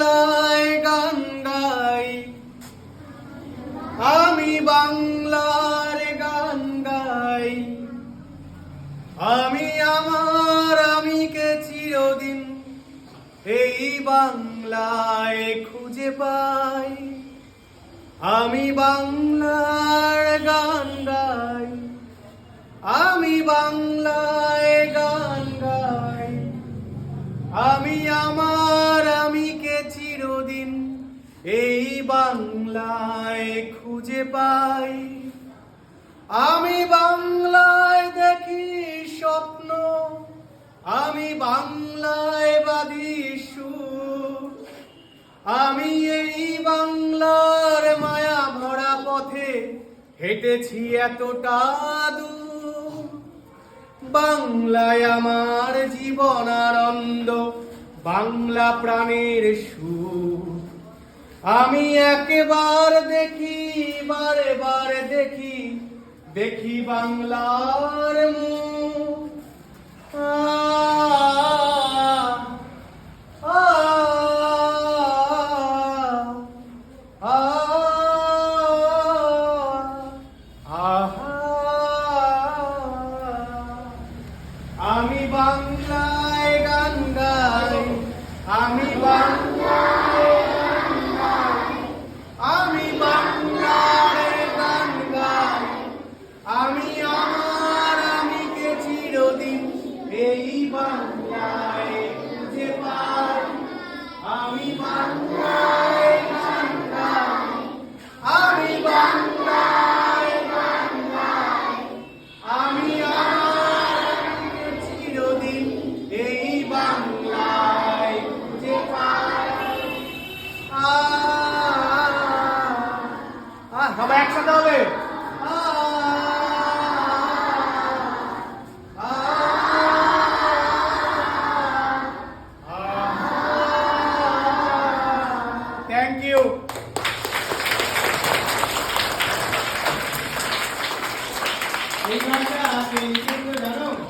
বাংলায় গান গাই, আমি বাংলার গান গাই। আমি আমার আমিকে চিরদিন এই বাংলায় খুঁজে পাই। আমি বাংলার গান গাই, আমি বাংলায় গান গাই। আমি আমার আমিকে চিরদিন এই বাংলায় খুঁজে পাই। আমি বাংলায় দেখি স্বপ্ন, আমি বাংলায় বাঁধি সুর। আমি এই বাংলার মায়া ভরা পথে হেঁটেছি এতটা দূর। বাংলায় আমার জীবন আনন্দ, বাংলা প্রাণের সুর। আমি একবার দেখি, বারে বারে দেখি, দেখি বাংলার মুখ। আমি বাংলায় গান গাই, আমি বাংলায় গান গাই, আমি বাংলায় গান গাই। আমি আমার আমিকে চিরদিন এই বাংলায় খুঁজে পাই। আমি বাংলায় গান গাই, আমি বাংলায় গান গাই। আমি আমার আমিকে চিরদিন এই বাংলায় খুঁজে পাই। সবাই একসাথে হবে। Thank you. এই গানটা